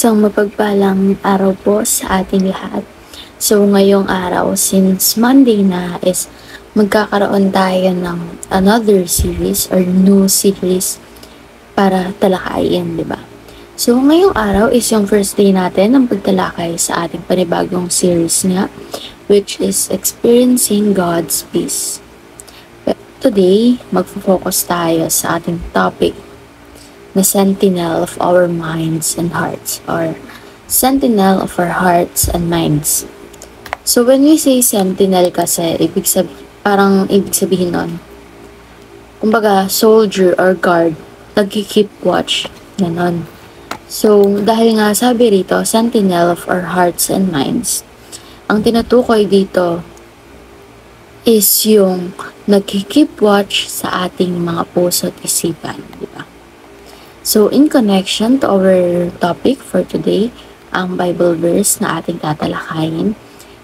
Isang mapagpalang araw po sa ating lahat. So ngayong araw, since Monday na is magkakaroon tayo ng another series or new series para talakayin, di ba? So ngayong araw is yung first day natin ng pagtalakay sa ating panibagong series nga, which is Experiencing God's Peace. But today, magfo-focus tayo sa ating topic na sentinel of our minds and hearts, or sentinel of our hearts and minds. So when we say sentinel kasi, ibig sabihin nun, kumbaga soldier or guard, nagki-keep watch, ganon. So dahil nga sabi rito, sentinel of our hearts and minds, ang tinutukoy dito is yung nagki-keep watch sa ating mga puso at isipan, di ba? So, in connection to our topic for today, ang Bible verse na ating tatalakayin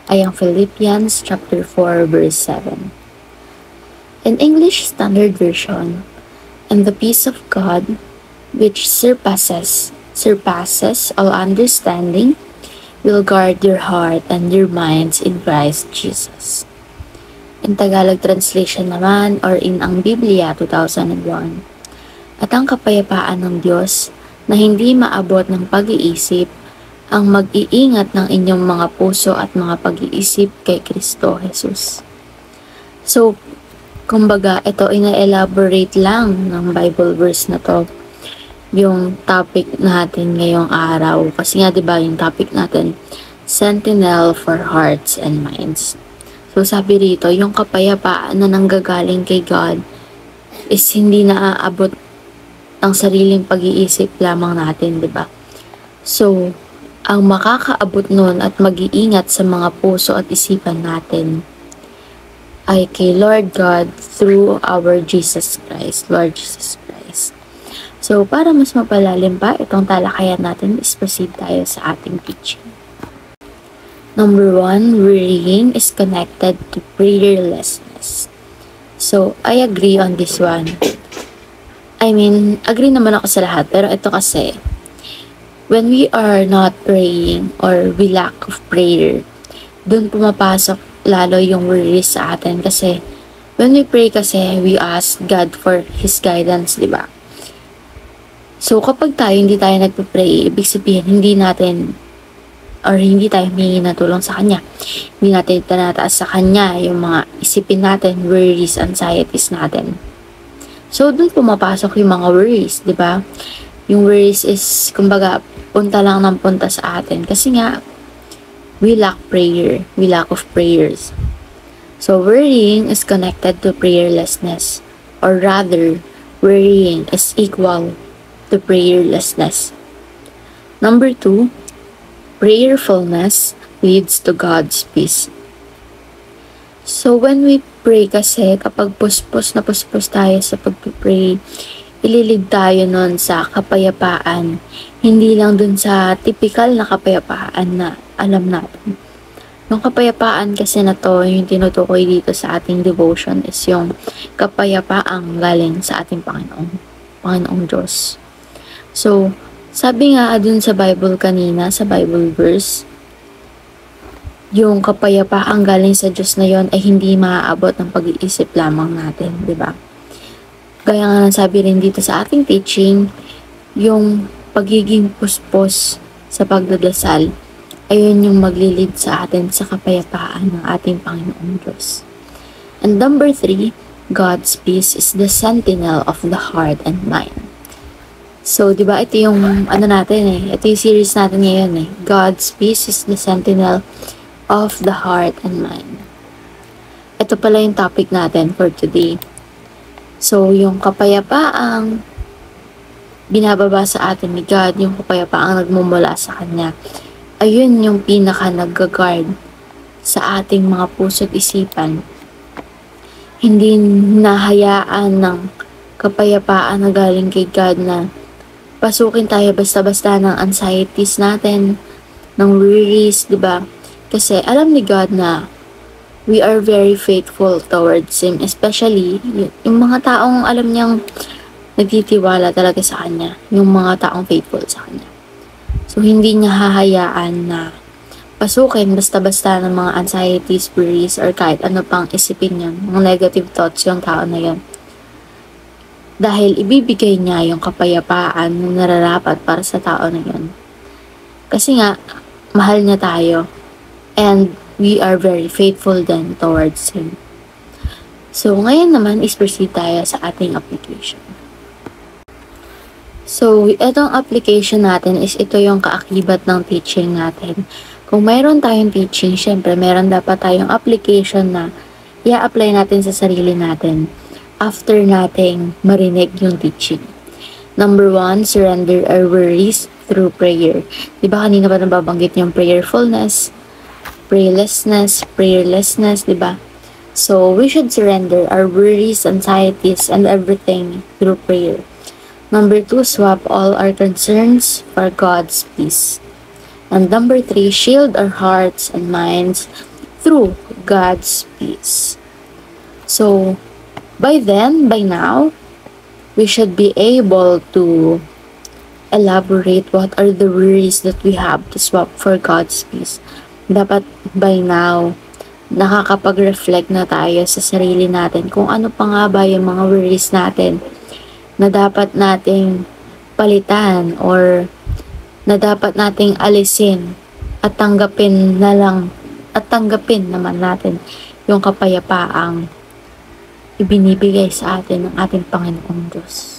ay ang Philippians chapter 4 verse 7. In English Standard Version, "And the peace of God, which surpasses all understanding, will guard your heart and your minds in Christ Jesus." In Tagalog translation naman, or in ang Biblia 2001, "At ang kapayapaan ng Diyos na hindi maabot ng pag-iisip ang mag-iingat ng inyong mga puso at mga pag-iisip kay Kristo Jesus." So, kumbaga, ito ina-elaborate lang ng Bible verse na to yung topic natin ngayong araw. Kasi nga, diba, yung topic natin, sentinel for hearts and minds. So, sabi rito, yung kapayapaan na nanggagaling kay God is hindi naaabot ang sariling pag-iisip lamang natin, di ba? So, ang makakaabot nun at mag-iingat sa mga puso at isipan natin ay kay Lord God through our Jesus Christ, Lord Jesus Christ. So, para mas mapalalim pa itong talakayan natin, is proceed tayo sa ating teaching. Number 1, worrying is connected to prayerlessness. So, I agree on this one. Agree naman ako sa lahat, pero ito kasi, when we are not praying or we lack of prayer, dun pumapasok lalo yung worries sa atin kasi when we pray kasi, we ask God for His guidance, di ba? So, kapag hindi tayo nagpe-pray, ibig sabihin, hindi tayo humingi ng tulong sa Kanya. Hindi natin tinataas sa Kanya yung mga isipin natin, worries, anxieties natin. So, dun pumapasok yung mga worries, di ba? Yung worries is, kumbaga, punta lang ng punta sa atin. Kasi nga, we lack prayer. We lack of prayers. So, worrying is connected to prayerlessness. Or rather, worrying is equal to prayerlessness. Number 2, prayerfulness leads to God's peace. So, when we pray kasi, kapag puspos tayo sa pag-pray, ililid tayo nun sa kapayapaan. Hindi lang dun sa typical na kapayapaan na alam natin. Yung kapayapaan kasi na to, yung tinutukoy dito sa ating devotion is yung kapayapaang galing sa ating Panginoong Diyos. So, sabi nga dun sa Bible kanina, sa Bible verse, yung kapayapaang galing sa Diyos na yon ay hindi maaabot ng pag-iisip lamang natin, di ba? Gaya nga sabi rin dito sa ating teaching, yung pagiging puspos sa pagdadasal, ayun yung maglilid sa atin sa kapayapaan ng ating Panginoong Diyos. And number 3, God's peace is the sentinel of the heart and mind. So, di ba, ito yung ito yung series natin ngayon eh. God's peace is the sentinel of the heart and mind. Ito pala yung topic natin for today. So, yung kapayapaang binababa sa atin ni God, yung kapayapaang nagmumula sa Kanya, ayun yung pinaka nag-guard sa ating mga puso at isipan. Hindi nahayaan ng kapayapaan na galing kay God na pasukin tayo basta-basta ng anxieties natin, ng worries, di ba? Kasi alam ni God na we are very faithful towards Him. Especially, yung mga taong alam niyang nagtitiwala talaga sa Kanya. Yung mga taong faithful sa Kanya. So, hindi niya hahayaan na pasukin basta-basta ng mga anxieties, worries, or kahit ano pang isipin niya, mga negative thoughts yung tao na yun. Dahil ibibigay niya yung kapayapaan na nararapat para sa tao na yun. Kasi nga, mahal niya tayo. And we are very faithful then towards Him. So, ngayon naman is proceed tayo sa ating application. So, itong application natin is ito yung kaakibat ng teaching natin. Kung mayroon tayong teaching, syempre mayroon dapat tayong application na i-apply natin sa sarili natin after nating marinig yung teaching. Number 1, surrender our worries through prayer. Diba kanina ba nababanggit yung prayerfulness, prayerlessness, diba? So, we should surrender our worries, anxieties, and everything through prayer. Number 2, swap all our concerns for God's peace. And number 3, shield our hearts and minds through God's peace. So, by now, we should be able to elaborate what are the worries that we have to swap for God's peace. Dapat by now, nakakapag-reflect na tayo sa sarili natin kung ano pa nga ba yung mga worries natin na dapat nating palitan or na dapat nating alisin at tanggapin naman natin yung kapayapaang ibinibigay sa atin ng ating Panginoong Diyos.